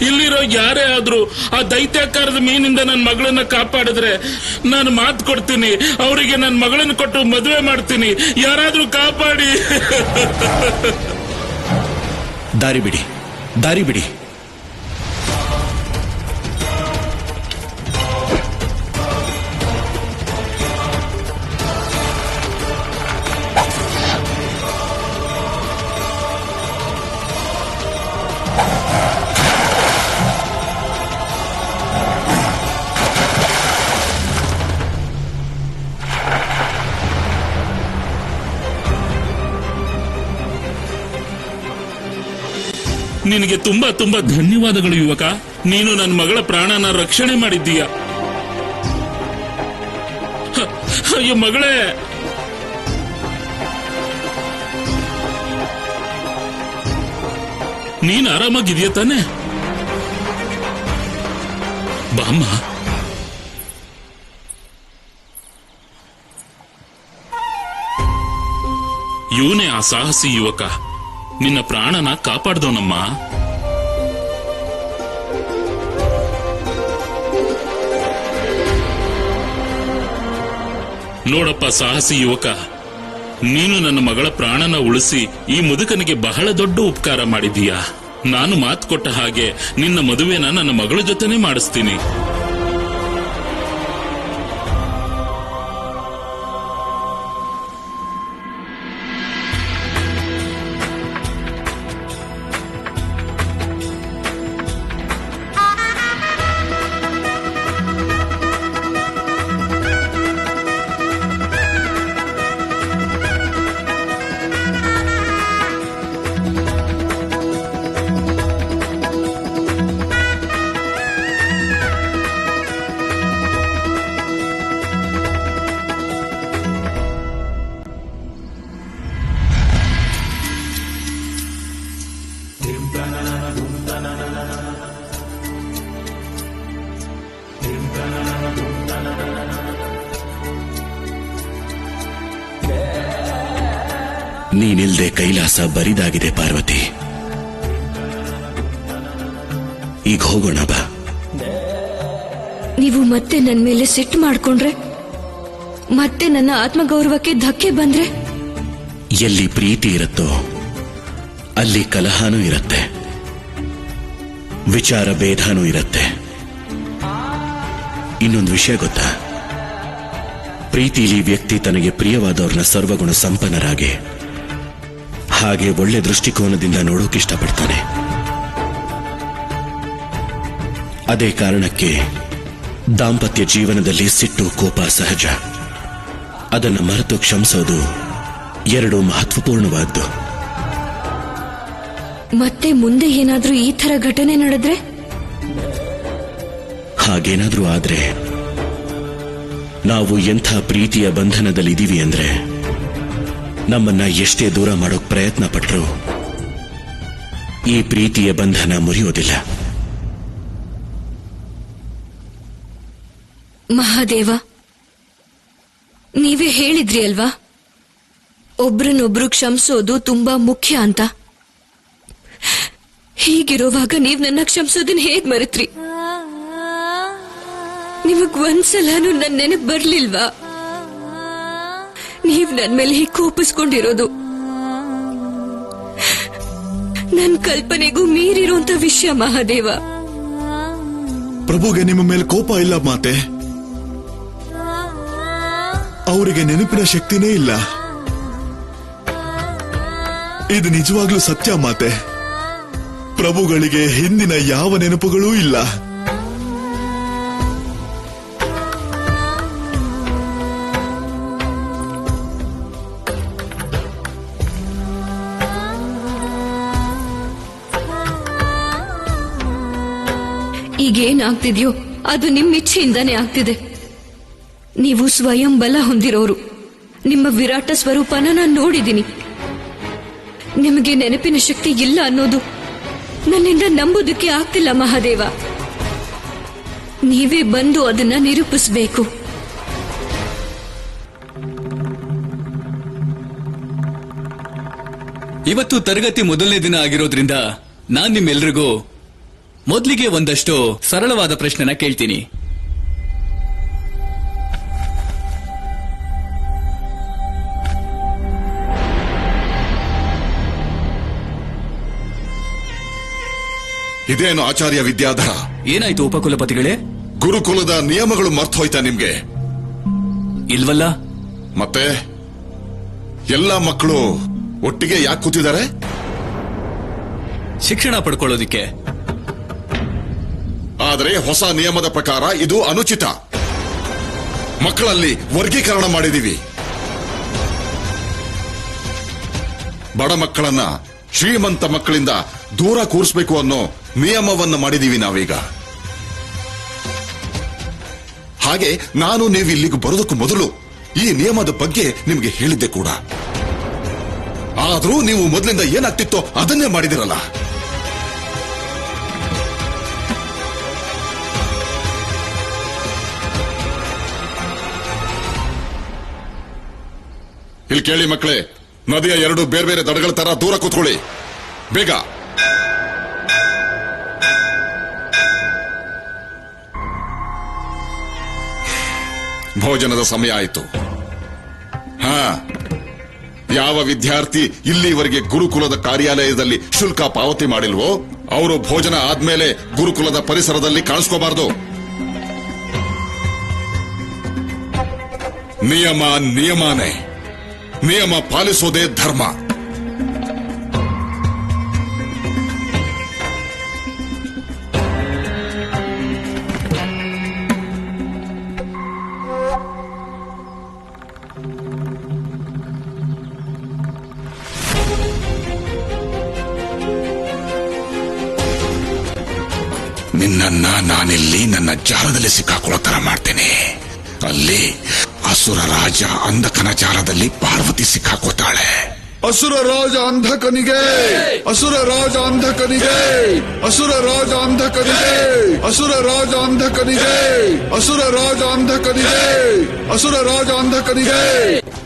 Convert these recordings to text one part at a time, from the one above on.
ಇಲ್ಲಿರೋ ಯಾರೇ ಆದ್ರೂ ಆ ದೈತ್ಯಾಕಾರದ ಮೀನಿಂದ ನನ್ನ ಮಗಳನ್ನ ಕಾಪಾಡಿದ್ರೆ ನಾನು ಮಾತು ಕೊಡ್ತೀನಿ, ಅವರಿಗೆ ನನ್ನ ಮಗಳನ್ನ ಕೊಟ್ಟು ಮದುವೆ ಮಾಡ್ತೀನಿ. ಯಾರಾದ್ರೂ ಕಾಪಾಡಿ. ದಾರಿ ಬಿಡಿ, ದಾರಿ ಬಿಡಿ. ನಿನಗೆ ತುಂಬಾ ತುಂಬಾ ಧನ್ಯವಾದಗಳು ಯುವಕ. ನೀನು ನನ್ನ ಮಗಳ ಪ್ರಾಣನ ರಕ್ಷಣೆ ಮಾಡಿದ್ದೀಯ. ಅಯ್ಯೋ ಮಗಳೇ, ನೀನ್ ಆರಾಮಾಗಿದೆಯಾ ತಾನೆ? ಬಾಮ್ಮ. ಇವನೇ ಆ ಸಾಹಸಿ ಯುವಕ, ನಿನ್ನ ಪ್ರಾಣನ ಕಾಪಾಡ್ದವನಮ್ಮ. ನೋಡಪ್ಪ ಸಾಹಸಿ ಯುವಕ, ನೀನು ನನ್ನ ಮಗಳ ಪ್ರಾಣನ ಉಳಿಸಿ ಈ ಮುದುಕನಿಗೆ ಬಹಳ ದೊಡ್ಡ ಉಪಕಾರ ಮಾಡಿದೀಯ. ನಾನು ಮಾತು ಕೊಟ್ಟ ಹಾಗೆ ನಿನ್ನ ಮದುವೆನ ನನ್ನ ಮಗಳ ಜೊತೆನೆ ಮಾಡಿಸ್ತೀನಿ. ನೀನಿಲ್ದೆ ಕೈಲಾಸ ಬರಿದಾಗಿದೆ ಪಾರ್ವತಿ. ಈಗ ಹೋಗೋಣ ಬಾ. ನೀವು ಮತ್ತೆ ನನ್ನ ಮೇಲೆ ಸಿಟ್ಟು ಮಾಡ್ಕೊಂಡ್ರೆ, ಮತ್ತೆ ನನ್ನ ಆತ್ಮಗೌರವಕ್ಕೆ ಧಕ್ಕೆ ಬಂದ್ರೆ? ಎಲ್ಲಿ ಪ್ರೀತಿ ಇರುತ್ತೋ ಅಲ್ಲಿ ಕಲಹನೂ ಇರುತ್ತೆ, ವಿಚಾರ ಭೇದನೂ ಇರುತ್ತೆ. ಇನ್ನೊಂದು ವಿಷಯ ಗೊತ್ತಾ? ಪ್ರೀತಿಲಿ ವ್ಯಕ್ತಿ ತನಗೆ ಪ್ರಿಯವಾದವ್ರನ್ನ ಸರ್ವಗುಣ ಸಂಪನ್ನರಾಗಿ, ಹಾಗೆ ಒಳ್ಳೆ ದೃಷ್ಟಿಕೋನದಿಂದ ನೋಡೋಕೆ ಇಷ್ಟಪಡ್ತಾನೆ. ಅದೇ ಕಾರಣಕ್ಕೆ ದಾಂಪತ್ಯ ಜೀವನದಲ್ಲಿ ಸಿಟ್ಟು ಕೋಪ ಸಹಜ. ಅದನ್ನು ಮರೆತು ಕ್ಷಮಿಸೋದು ಎರಡು ಮಹತ್ವಪೂರ್ಣವಾದ್ದು. ಮತ್ತೆ ಮುಂದೆ ಏನಾದ್ರೂ ಈ ತರ ಘಟನೆ ನಡೆದ್ರೆ? ಹಾಗೇನಾದ್ರೂ ಆದ್ರೆ ನಾವು ಎಂಥ ಪ್ರೀತಿಯ ಬಂಧನದಲ್ಲಿದ್ದೀವಿ ಅಂದ್ರೆ ನಮ್ಮನ್ನ ಎಷ್ಟೇ ದೂರ ಮಾಡೋಕ್ ಪ್ರಯತ್ನ ಪಟ್ರು ಈ ಪ್ರೀತಿಯ ಬಂಧನ ಮುರಿಯೋದಿಲ್ಲ. ಮಹಾದೇವ, ನೀವೇ ಹೇಳಿದ್ರಿ ಅಲ್ವಾ, ಒಬ್ರನ್ನೊಬ್ರು ಕ್ಷಮಿಸೋದು ತುಂಬಾ ಮುಖ್ಯ ಅಂತ. ಹೀಗಿರುವಾಗ ನೀವ್ ನನ್ನ ಕ್ಷಮಿಸೋದನ್ನ ಹೇಗ್ ಮರೆತ್ರಿ? ನಿಮಗ್ ಒಂದ್ಸಲನೂ ನನ್ನ ನೆನಪು ಬರ್ಲಿಲ್ವಾ? ನೀವ್ ನನ್ ಮೇಲೆ ಹೀಗೆ ಕೋಪಿಸ್ಕೊಂಡಿರೋದು ನನ್ ಕಲ್ಪನೆಗೂ ಮೀರಿರುವಂತ ವಿಷಯ ಮಹಾದೇವ. ಪ್ರಭುಗೆ ನಿಮ್ಮ ಮೇಲೆ ಕೋಪ ಇಲ್ಲ ಮಾತೆ. ಅವರಿಗೆ ನೆನಪಿನ ಶಕ್ತಿನೇ ಇಲ್ಲ. ಇದು ನಿಜವಾಗ್ಲೂ ಸತ್ಯ ಮಾತೆ. ಪ್ರಭುಗಳಿಗೆ ಹಿಂದಿನ ಯಾವ ನೆನಪುಗಳೂ ಇಲ್ಲ. ಈಗೇನಾಗ್ತಿದ್ಯೋ ಅದು ನಿಮ್ಮ ಇಚ್ಛೆಯಿಂದಾನೇ ಆಗ್ತಿದೆ. ನೀವು ಸ್ವಯಂ ಬಲ ಹೊಂದಿರೋರು. ನಿಮ್ಮ ವಿರಾಟ ಸ್ವರೂಪನ ನಾನು ನೋಡಿದ್ದೀನಿ. ನಿಮಗೆ ನೆನಪಿನ ಶಕ್ತಿ ಇಲ್ಲ ಅನ್ನೋದು ನನ್ನಿಂದ ನಂಬೋದಕ್ಕೆ ಆಗ್ತಿಲ್ಲ ಮಹಾದೇವ. ನೀವೇ ಬಂದು ಅದನ್ನ ನಿರೂಪಿಸಬೇಕು. ಇವತ್ತು ತರಗತಿ ಮೊದಲನೇ ದಿನ ಆಗಿರೋದ್ರಿಂದ ನಾನ್ ನಿಮ್ಮೆಲ್ರಿಗೂ ಮೊದಲಿಗೆ ಒಂದಷ್ಟು ಸರಳವಾದ ಪ್ರಶ್ನೆನ ಕೇಳ್ತೀನಿ. ಇದೇನು ಆಚಾರ್ಯ ವಿದ್ಯಾಧರ, ಏನಾಯ್ತು ಉಪಕುಲಪತಿಗಳೇ? ಗುರುಕುಲದ ನಿಯಮಗಳು ಮರ್ತೋಯ್ತಾ ನಿಮ್ಗೆ? ಇಲ್ವಲ್ಲ. ಮತ್ತೆ ಎಲ್ಲ ಮಕ್ಕಳು ಒಟ್ಟಿಗೆ ಯಾಕೆ ಕೂತಿದ್ದಾರೆ? ಶಿಕ್ಷಣ ಪಡ್ಕೊಳ್ಳೋದಿಕ್ಕೆ. ಆದರೆ ಹೊಸ ನಿಯಮದ ಪ್ರಕಾರ ಇದು ಅನುಚಿತ. ಮಕ್ಕಳಲ್ಲಿ ವರ್ಗೀಕರಣ ಮಾಡಿದೀವಿ. ಬಡ ಮಕ್ಕಳನ್ನ ಶ್ರೀಮಂತ ಮಕ್ಕಳಿಂದ ದೂರ ಕೂರಿಸಬೇಕು ಅನ್ನೋ ನಿಯಮವನ್ನು ಮಾಡಿದೀವಿ ನಾವೀಗ. ಹಾಗೆ ನಾನು ನೀವು ಇಲ್ಲಿಗೆ ಬರೋದಕ್ಕೂ ಮೊದಲು ಈ ನಿಯಮದ ಬಗ್ಗೆ ನಿಮಗೆ ಹೇಳಿದ್ದೆ ಕೂಡ. ಆದ್ರೂ ನೀವು ಮೊದಲಿಂದ ಏನಾಗ್ತಿತ್ತೋ ಅದನ್ನೇ ಮಾಡಿದಿರಲ್ಲ. ಇಲ್ಲಿ ಕೇಳಿ ಮಕ್ಕಳೇ, ನದಿಯ ಎರಡು ಬೇರೆ ಬೇರೆ ದಡಗಳ ತರ ದೂರ ಕೂತ್ಕೊಳ್ಳಿ ಬೇಗ. ಭೋಜನದ ಸಮಯ ಆಯಿತು. ಯಾವ ವಿದ್ಯಾರ್ಥಿ ಇಲ್ಲಿವರೆಗೆ ಗುರುಕುಲದ ಕಾರ್ಯಾಲಯದಲ್ಲಿ ಶುಲ್ಕ ಪಾವತಿ ಮಾಡಿಲ್ವೋ ಅವರು ಭೋಜನ ಆದ್ಮೇಲೆ ಗುರುಕುಲದ ಪರಿಸರದಲ್ಲಿ ಕಾಣಿಸ್ಕೋಬಾರದು. ನಿಯಮ ನಿಯಮನೇ, ನಿಯಮ ಪಾಲಿಸೋದೇ ಧರ್ಮ. ನಿನ್ನನ್ನ ನಾನಿಲ್ಲಿ ನನ್ನ ಜಾಲದಲ್ಲಿ ಸಿಕ್ಕಾಕೊಳ್ಳೋ ತರ ಮಾಡ್ತೇನೆ. ಅಲ್ಲಿ ಅಸುರ ರಾಜ ಅಂಧಕನ ಜಾಲದಲ್ಲಿ ಪಾರ್ವತಿ ಸಿಕ್ಕಾಕೋತಾಳೆ. ಅಸುರ ರಾಜ ಅಂಧಕನಿಗೆ, ಅಸುರ ರಾಜ ಅಂಧಕನಿಗೆ, ಅಸುರ ರಾಜ ಅಂಧಕನಿಗೆ, ಅಸುರ ರಾಜ ಅಂಧಕನಿಗೆ, ಅಸುರ ರಾಜ ಅಂಧಕನಿಗೆ, ಅಸುರ ರಾಜ ಅಂಧಕನಿಗೆ.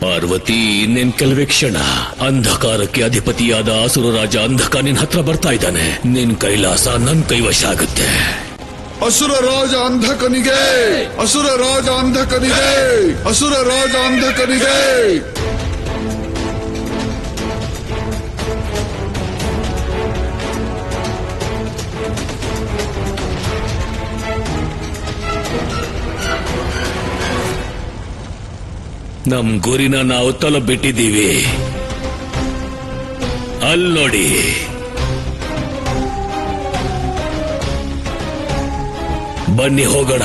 ಪಾರ್ವತಿ, ಇನ್ನೇನ್ ಕೆಲವೇ ಕ್ಷಣ ಅಂಧಕಾರಕ್ಕೆ ಅಧಿಪತಿಯಾದ ಅಸುರ ರಾಜ ಅಂಧಕ ನಿನ್ ಹತ್ರ ಬರ್ತಾ ಇದ್ದಾನೆ. ನಿನ್ ಕೈಲಾಸ ನನ್ ಕೈವಶ ಆಗುತ್ತೆ. ಅಸುರ ರಾಜ ಅಂಧಕನಿಗೆ, ಅಸುರ ರಾಜ ಅಂಧಕನಿಗೆ, ಅಸುರ ರಾಜ ಅಂಧಕನಿಗೆ. ನಮ್ ಗುರಿನ ನಾವು ತಲುಪಿಟ್ಟಿದ್ದೀವಿ. ಅಲ್ ನೋಡಿ, ಬನ್ನಿ ಹೋಗೋಣ.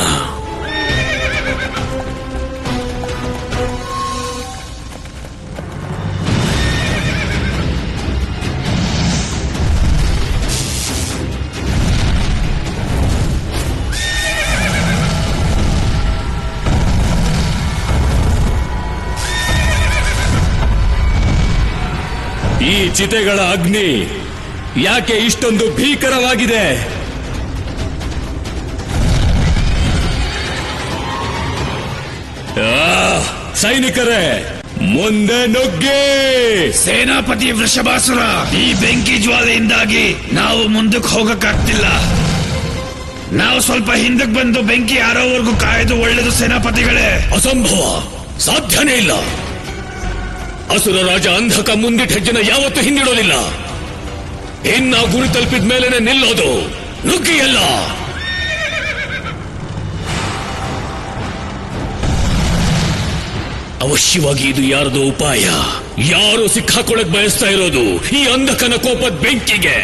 ಈ ಚಿತೆಗಳ ಅಗ್ನಿ ಯಾಕೆ ಇಷ್ಟೊಂದು ಭೀಕರವಾಗಿದೆ? ಸೈನಿಕರೇ, ಮುಂದೆ ನುಗ್ಗಿ! ಸೇನಾಪತಿ ವೃಷಭಾಸುರ, ಈ ಬೆಂಕಿ ಜ್ವಾಲೆಯಿಂದಾಗಿ ನಾವು ಮುಂದಕ್ಕೆ ಹೋಗಕ್ಕಾಗ್ತಿಲ್ಲ. ನಾವು ಸ್ವಲ್ಪ ಹಿಂದಕ್ಕೆ ಬಂದು ಬೆಂಕಿ ಆರೋವರೆಗೂ ಕಾಯ್ದು ಒಳ್ಳೆದು ಸೇನಾಪತಿಗಳೇ. ಅಸಂಭವ, ಸಾಧ್ಯನೇ ಇಲ್ಲ. ಅಸುರ ರಾಜ ಅಂಧಕ ಮುಂದಿಟ್ಟ ಹೆಜ್ಜೆನ ಯಾವತ್ತೂ ಹಿಂದಿಡೋದಿಲ್ಲ. ಇನ್ನ ಗುರಿ ತಲುಪಿದ ಮೇಲೆನೆ ನಿಲ್ಲೋದು. ನುಗ್ಗಿ ಎಲ್ಲ! ಅವಶ್ಯವಾಗಿ ಇದು ಯಾರದೋ ಉಪಾಯ. ಯಾರು ಸಿಕ್ಕಾಕೊಳಕ್ ಬಯಸ್ತಾ ಇರೋದು ಈ ಅಂಧಕನ ಕೋಪದ ಬೆಂಕಿಗೆ?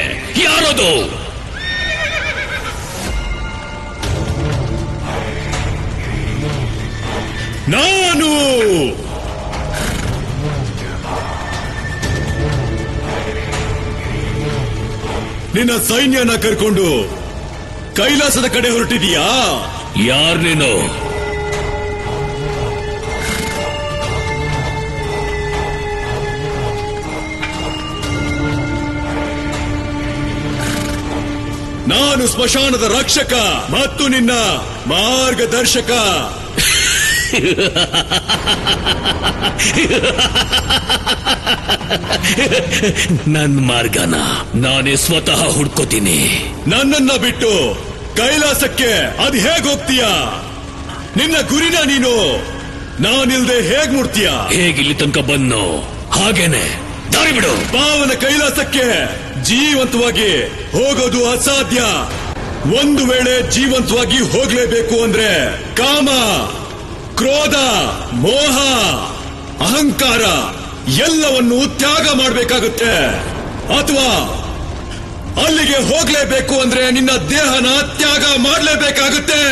ಯಾರದು? ನಾನು! ನಿನ್ನ ಸೈನ್ಯನ ಕರ್ಕೊಂಡು ಕೈಲಾಸದ ಕಡೆ ಹೊರಟಿದೀಯಾ? ಯಾರ್ ನೀನು? ನಾನು ಸ್ಮಶಾನದ ರಕ್ಷಕ ಮತ್ತು ನಿನ್ನ ಮಾರ್ಗದರ್ಶಕ. ನನ್ ಮಾರ್ಗನ ನಾನೇ ಸ್ವತಃ ಹುಡ್ಕೋತೀನಿ. ನನ್ನನ್ನ ಬಿಟ್ಟು ಕೈಲಾಸಕ್ಕೆ ಅದ್ ಹೇಗ್ ಹೋಗ್ತೀಯ? ನಿನ್ನ ಗುರಿನ ನೀನು ನಾನಿಲ್ದೆ ಹೇಗ್ ಮುಡ್ತೀಯ? ಹೇಗಿಲ್ಲಿ ತನಕ ಬನ್ನು ಹಾಗೇನೆ ದಾರಿ ಬಿಡು. ಪಾವನ ಕೈಲಾಸಕ್ಕೆ ಜೀವಂತವಾಗಿ ಹೋಗೋದು ಅಸಾಧ್ಯ. ಒಂದು ವೇಳೆ ಜೀವಂತವಾಗಿ ಹೋಗ್ಲೇಬೇಕು ಅಂದ್ರೆ ಕಾಮ, ಕ್ರೋಧ, ಮೋಹ, ಅಹಂಕಾರ ಎಲ್ಲವನ್ನು ತ್ಯಾಗ ಮಾಡಬೇಕಾಗುತ್ತೆ. ಅಥವಾ ಅಲ್ಲಿಗೆ ಹೋಗ್ಲೇಬೇಕು ಅಂದ್ರೆ ನಿನ್ನ ದೇಹನ ತ್ಯಾಗ ಮಾಡಲೇಬೇಕಾಗುತ್ತೆ.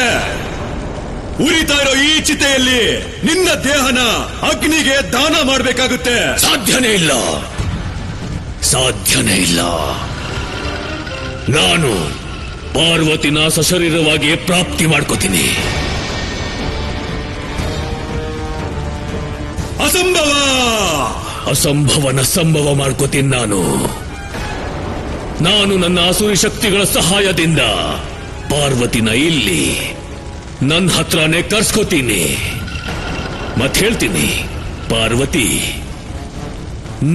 ಉರಿತಾ ಇರೋ ಈ ಚಿತೆಯಲ್ಲಿ ನಿನ್ನ ದೇಹನ ಅಗ್ನಿಗೆ ದಾನ ಮಾಡಬೇಕಾಗುತ್ತೆ. ಸಾಧ್ಯನೇ ಇಲ್ಲ, ಸಾಧ್ಯನೇ ಇಲ್ಲ. ನಾನು ಪಾರ್ವತಿನ ಸಶರೀರವಾಗಿ ಪ್ರಾಪ್ತಿ ಮಾಡ್ಕೋತೀನಿ. ಅಸಂಭವ! ಅಸಂಭವನ ಸಂಭವ ಮಾಡ್ಕೋತೀನಿ. ನಾನು ನನ್ನ ಆಸುರಿ ಶಕ್ತಿಗಳ ಸಹಾಯದಿಂದ ಪಾರ್ವತಿನ ಇಲ್ಲಿ ನನ್ನ ಹತ್ರನೇ ಕರ್ಸ್ಕೋತೀನಿ. ಮತ್ ಹೇಳ್ತೀನಿ, ಪಾರ್ವತಿ,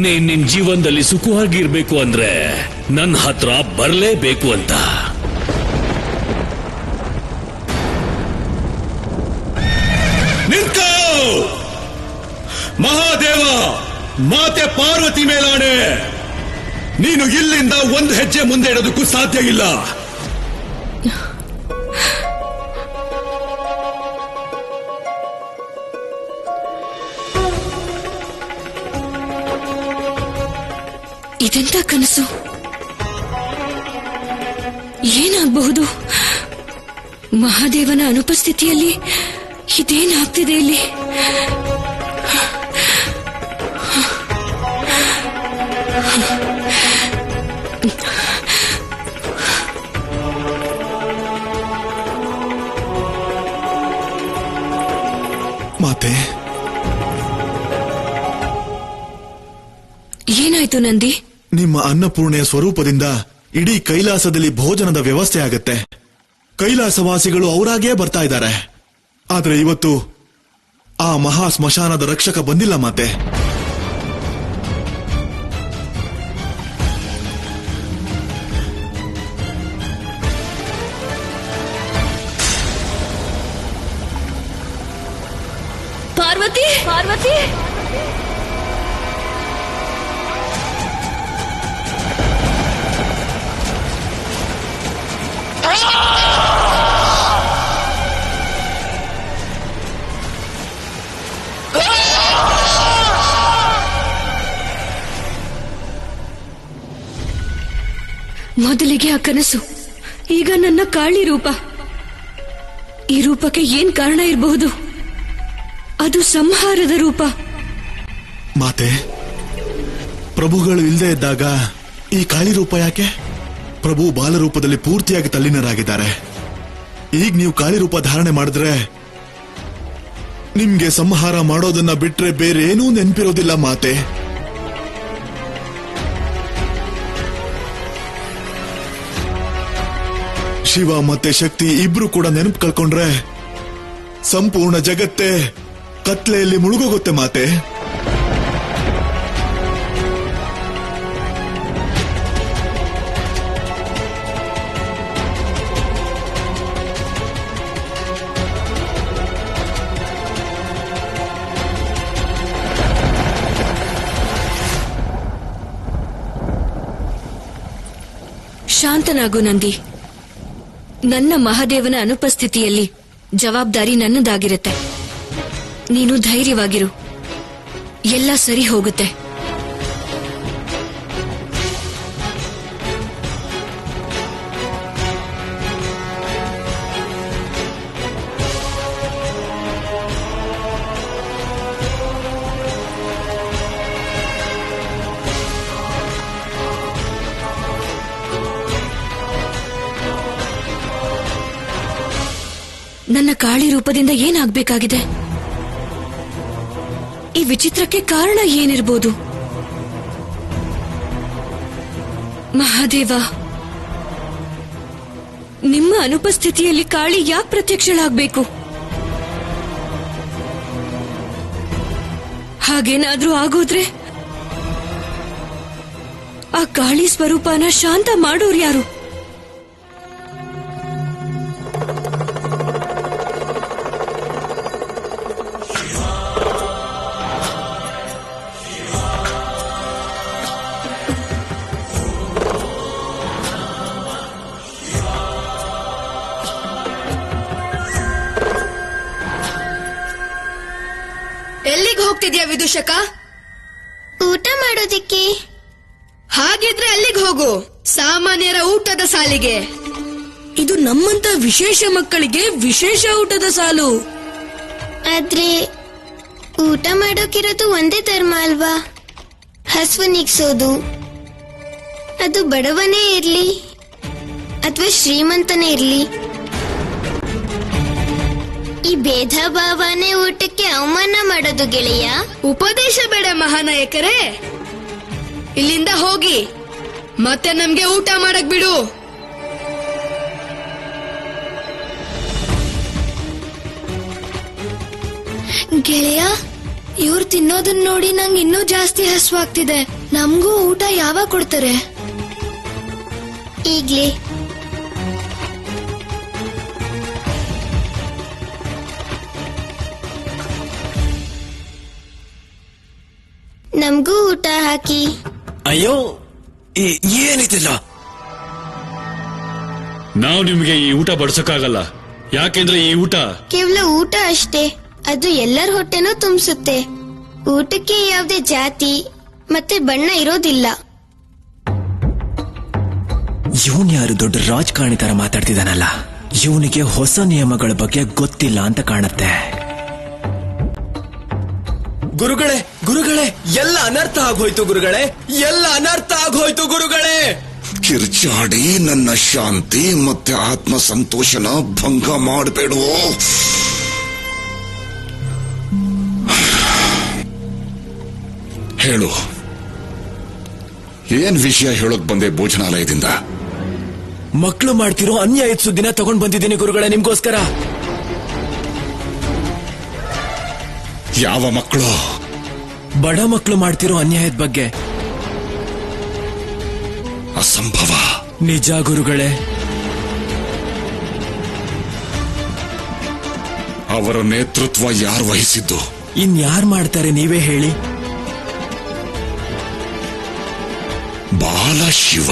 ನಿನ್ ಜೀವನದಲ್ಲಿ ಸುಖವಾಗಿರ್ಬೇಕು ಅಂದ್ರೆ ನನ್ನ ಹತ್ರ ಬರ್ಲೇಬೇಕು ಅಂತ. ನಿಂತ್ಕೋ! ಮಹಾದೇವ, ಮಾತೆ ಪಾರ್ವತಿ ಮೇಲಾಣೆ, ನೀನು ಇಲ್ಲಿಂದ ಒಂದು ಹೆಜ್ಜೆ ಮುಂದೆ ಇಡೋದಕ್ಕೂ ಸಾಧ್ಯ ಇಲ್ಲ. ಇದೆಂತ ಕನಸು? ಏನಾಗಬಹುದು? ಮಹಾದೇವನ ಅನುಪಸ್ಥಿತಿಯಲ್ಲಿ ಇದೇನಾಗ್ತಿದೆ ಇಲ್ಲಿ? ಮಾತೆ, ಏನಾಯ್ತು ನಂದಿ? ನಿಮ್ಮ ಅನ್ನಪೂರ್ಣೆಯ ಸ್ವರೂಪದಿಂದ ಇಡೀ ಕೈಲಾಸದಲ್ಲಿ ಭೋಜನದ ವ್ಯವಸ್ಥೆ ಆಗತ್ತೆ. ಕೈಲಾಸವಾಸಿಗಳು ಅವರಾಗೇ ಬರ್ತಾ ಇದ್ದಾರೆ. ಆದ್ರೆ ಇವತ್ತು ಆ ಮಹಾ ಸ್ಮಶಾನದ ರಕ್ಷಕ ಬಂದಿಲ್ಲ ಮಾತೆ. ಪಾರ್ವತಿ, ಪಾರ್ವತಿ, ಮೊದಲಿಗೆ ಆ ಕನಸು, ಈಗ ನನ್ನ ಕಾಳಿ ರೂಪ. ಈ ರೂಪಕ್ಕೆ ಏನ್ ಕಾರಣ ಇರಬಹುದು? ಅದು ಸಂಹಾರದ ರೂಪ. ಮಾತೆ, ಪ್ರಭುಗಳು ಇಲ್ಲದೆ ಇದ್ದಾಗ ಈ ಕಾಳಿ ರೂಪ ಯಾಕೆ? ಪ್ರಭು ಬಾಲರೂಪದಲ್ಲಿ ಪೂರ್ತಿಯಾಗಿ ತಲ್ಲೀನರಾಗಿದ್ದಾರೆ. ಈಗ ನೀವು ಕಾಳಿ ರೂಪ ಧಾರಣೆ ಮಾಡಿದ್ರೆ ನಿಮ್ಗೆ ಸಂಹಾರ ಮಾಡೋದನ್ನ ಬಿಟ್ರೆ ಬೇರೆ ಏನೂ ನೆನಪಿರೋದಿಲ್ಲ ಮಾತೆ. ಶಿವ ಮತ್ತೆ ಶಕ್ತಿ ಇಬ್ರು ಕೂಡ ನೆನಪು ಕಳ್ಕೊಂಡ್ರೆ ಸಂಪೂರ್ಣ ಜಗತ್ತೇ ಕತ್ಲೆಯಲ್ಲಿ ಮುಳುಗೋಗುತ್ತೆ ಮಾತೆ. ಶಾಂತನಾಗು ನಂದಿ. ನನ್ನ ಮಹಾದೇವನ ಅನುಪಸ್ಥಿತಿಯಲ್ಲಿ ಜವಾಬ್ದಾರಿ ನನ್ನದಾಗಿರುತ್ತೆ. ನೀನು ಧೈರ್ಯವಾಗಿರು, ಎಲ್ಲ ಸರಿ ಹೋಗುತ್ತೆ. ನನ್ನ ಕಾಳಿ ರೂಪದಿಂದ ಏನಾಗಬೇಕಾಗಿದೆ? ಈ ವಿಚಿತ್ರಕ್ಕೆ ಕಾರಣ ಏನಿರಬಹುದು? ಮಹಾದೇವ, ನಿಮ್ಮ ಅನುಪಸ್ಥಿತಿಯಲ್ಲಿ ಕಾಳಿ ಯಾಕೆ ಪ್ರತ್ಯಕ್ಷಳಾಗಬೇಕು? ಹಾಗೇನಾದ್ರೂ ಆಗೋದ್ರೆ ಆ ಗಾಳಿ ಸ್ವರೂಪನ ಶಾಂತ ಮಾಡೋರು ಯಾರು? ಎಲ್ಲಿಗೆ ಹೋಗ್ತಿದ್ಯಾ ವಿದೂಷಕ? ಊಟ ಮಾಡೋದಿಕ್ಕೆ. ಹಾಗಿದ್ರೆ ಅಲ್ಲಿಗೆ ಹೋಗು, ಸಾಮಾನ್ಯರ ಊಟದ ಸಾಲಿಗೆ. ಇದು ನಮ್ಮಂತ ವಿಶೇಷ ಮಕ್ಕಳಿಗೆ ವಿಶೇಷ ಊಟದ ಸಾಲು. ಆದ್ರೆ ಊಟ ಮಾಡೋಕಿರೋದು ಒಂದೇ ಧರ್ಮ ಅಲ್ವಾ? ಹಸುವು ನೀಗ್ಸೋದು. ಅದು ಬಡವನೇ ಇರ್ಲಿ ಅಥವಾ ಶ್ರೀಮಂತನೇ ಇರ್ಲಿ, ಈ ಭೇದ ಭಾವನೆ ಊಟಕ್ಕೆ ಅವಮಾನ ಮಾಡೋದು ಗೆಳೆಯ. ಉಪದೇಶ ಬೇಡ ಮಹಾನಾಯಕರೇ, ಇಲ್ಲಿಂದ ಹೋಗಿ ಮತ್ತೆ ನಮ್ಗೆ ಊಟ ಮಾಡಕ್ ಬಿಡು. ಗೆಳೆಯ, ಇವ್ರು ತಿನ್ನೋದನ್ನ ನೋಡಿ ನಂಗೆ ಇನ್ನೂ ಜಾಸ್ತಿ ಹಸುವಾಗ್ತಿದೆ. ನಮಗೂ ಊಟ ಯಾವಾಗ ಕೊಡ್ತಾರೆ? ಈಗ್ಲೇ. ನಮಗೂ ಊಟ ಹಾಕಿ. ಅಯ್ಯೋ, ಏನಿದಿಲ್ಲ. ನಾವು ನಿಮ್ಗೆ ಈ ಊಟ ಬಡ್ಸಕ್ಕಾಗಲ್ಲ. ಯಾಕೆಂದ್ರೆ ಈ ಊಟ ಕೇವಲ ಊಟ ಅಷ್ಟೇ, ಅದು ಎಲ್ಲರ ಹೊಟ್ಟೆನೂ ತುಂಬಿಸುತ್ತೆ. ಊಟಕ್ಕೆ ಯಾವುದೇ ಜಾತಿ ಮತ್ತೆ ಬಣ್ಣ ಇರೋದಿಲ್ಲ. ಇವನ್ ಯಾರು ದೊಡ್ಡ ರಾಜಕಾರಣಿ ತರ ಮಾತಾಡ್ತಿದ್ದಾನಲ್ಲ, ಇವನಿಗೆ ಹೊಸ ನಿಯಮಗಳ ಬಗ್ಗೆ ಗೊತ್ತಿಲ್ಲ ಅಂತ ಕಾಣುತ್ತೆ. ಗುರುಗಳೇ ಗುರುಗಳೇ, ಎಲ್ಲ ಅನರ್ಥ ಆಗೋಯ್ತು ಗುರುಗಳೇ, ಎಲ್ಲ ಅನರ್ಥ ಆಗೋಯ್ತು ಗುರುಗಳೇ. ಕಿರ್ಚಾಡಿ ನನ್ನ ಶಾಂತಿ ಮತ್ತೆ ಆತ್ಮ ಸಂತೋಷನ ಭಂಗ ಮಾಡಬೇಡೋ. ಹೇಳು, ಏನ್ ವಿಷಯ ಹೇಳೋಕ್ ಬಂದೆ ಭೋಜನಾಲಯದಿಂದ? ಮಕ್ಕಳು ಮಾಡ್ತಿರೋ ಅನ್ಯಾಯದ ಸುದ್ದಿನ ತಗೊಂಡ್ ಬಂದಿದ್ದೀನಿ ಗುರುಗಳೇ, ನಿಮ್ಗೋಸ್ಕರ. ಯಾವ ಮಕ್ಕಳು? ಬಡ ಮಕ್ಕಳು ಮಾಡ್ತಿರೋ ಅನ್ಯಾಯದ ಬಗ್ಗೆ. ಅಸಂಭವ. ನಿಜ ಗುರುಗಳೇ. ಅವರ ನೇತೃತ್ವ ಯಾರು ವಹಿಸಿದ್ದು? ಇನ್ಯಾರು ಮಾಡ್ತಾರೆ ನೀವೇ ಹೇಳಿ. ಬಾಲಶಿವ.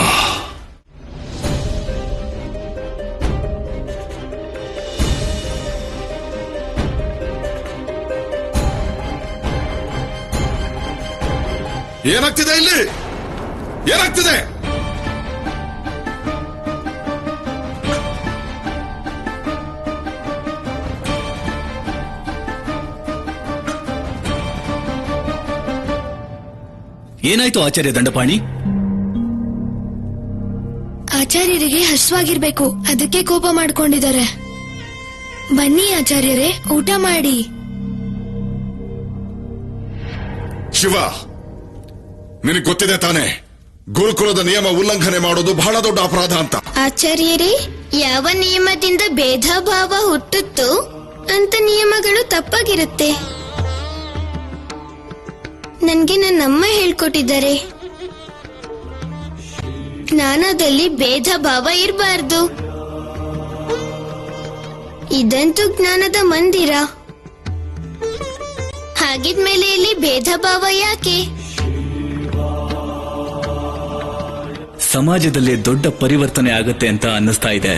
ಏನಾಗ್ತಿದೆ ಇಲ್ಲಿ? ಏನಾಗ್ತಿದೆ? ಏನಾಯ್ತು ಆಚಾರ್ಯ ದಂಡಪಾಣಿ? ಆಚಾರ್ಯರಿಗೆ ಹಸುವಾಗಿರ್ಬೇಕು, ಅದಕ್ಕೆ ಕೋಪ ಮಾಡ್ಕೊಂಡಿದ್ದಾರೆ. ಬನ್ನಿ ಆಚಾರ್ಯರೇ, ಊಟ ಮಾಡಿ. ಶಿವ, ನಿನಗೆ ಗೊತ್ತಿದೆ ತಾನೆ, ಗುರುಕುಲದ ನಿಯಮ ಉಲ್ಲಂಘನೆ ಮಾಡೋದು ಬಹಳ ದೊಡ್ಡ ಅಪರಾಧ ಅಂತ. ಆಚಾರ್ಯರೇ, ಯಾವ ನಿಯಮದಿಂದ ಭೇದ ಭಾವ ಹುಟ್ಟುತ್ತೋ ಅಂತ ನಿಯಮಗಳು ತಪ್ಪಾಗಿರುತ್ತೆ. ನನ್ಗೆ ನನ್ನಮ್ಮ ಹೇಳ್ಕೊಟ್ಟಿದ್ದಾರೆ, ಜ್ಞಾನದಲ್ಲಿ ಭೇದ ಭಾವ ಇರಬಾರ್ದು. ಇದಂತೂ ಜ್ಞಾನದ ಮಂದಿರ. ಹಾಗಿದ್ಮೇಲೆ ಇಲ್ಲಿ ಭೇದ ಭಾವ ಯಾಕೆ? ಸಮಾಜದಲ್ಲಿ ದೊಡ್ಡ ಪರಿವರ್ತನೆ ಆಗುತ್ತೆ ಅಂತ ಅನ್ನಿಸ್ತಾ ಇದೆ.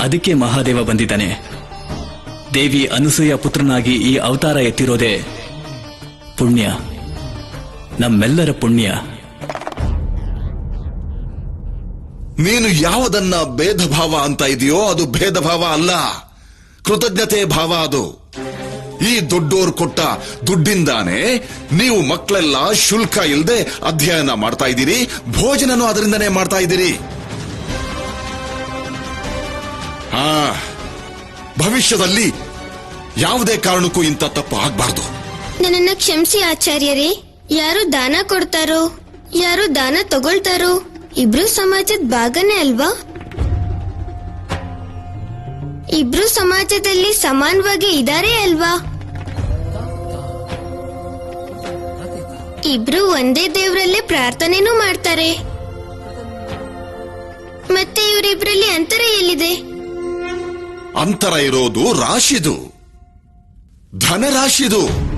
ಅದಕ್ಕೆ ಮಹಾದೇವ ಬಂದಿದ್ದಾನೆ. ದೇವಿ ಅನಸೂಯ ಪುತ್ರನಾಗಿ ಈ ಅವತಾರ ಎತ್ತಿರೋದೇ ಪುಣ್ಯ, ನಮ್ಮೆಲ್ಲರ ಪುಣ್ಯ. ನೀನು ಯಾವುದನ್ನ ಭೇದ ಭಾವ ಅಂತ ಇದೆಯೋ ಅದು ಭೇದ ಭಾವ ಅಲ್ಲ, ಕೃತಜ್ಞತೆ ಭಾವ ಅದು. ಈ ದೊಡ್ಡೋರು ಕೊಟ್ಟ ದುಡ್ಡಿಂದಾನೆ ನೀವು ಮಕ್ಕಳೆಲ್ಲ ಶುಲ್ಕ ಇಲ್ಲದೆ ಅಧ್ಯಯನ ಮಾಡ್ತಾ ಇದ್ದೀರಿ, ಭೋಜನನೂ ಅದರಿಂದನೇ ಮಾಡ್ತಾ ಇದ್ದೀರಿ. ಭವಿಷ್ಯದಲ್ಲಿ ಯಾವುದೇ ಕಾರಣಕ್ಕೂ ಇಂಥ ತಪ್ಪು ಆಗ್ಬಾರ್ದು. ನನ್ನನ್ನ ಕ್ಷಮಿಸಿ ಆಚಾರ್ಯರೇ. ಯಾರು ದಾನ ಕೊಡ್ತಾರೋ ಯಾರು ದಾನ ತಗೊಳ್ತಾರೋ ಇಬ್ರು ಸಮಾಜದ ಭಾಗನೇ ಅಲ್ವಾ? ಇಬ್ರು ಸಮಾಜದಲ್ಲಿ ಸಮಾನವಾಗಿ ಇದಾರೆ ಅಲ್ವಾ? ಇಬ್ರು ಒಂದೇ ದೇವ್ರಲ್ಲೇ ಪ್ರಾರ್ಥನೆನೂ ಮಾಡ್ತಾರೆ. ಮತ್ತೆ ಇವರಿಬ್ರಲ್ಲಿ ಅಂತರ ಎಲ್ಲಿದೆ? ಅಂತರ ಇರೋದು ರಾಶಿದು, ಧನರಾಶಿದು.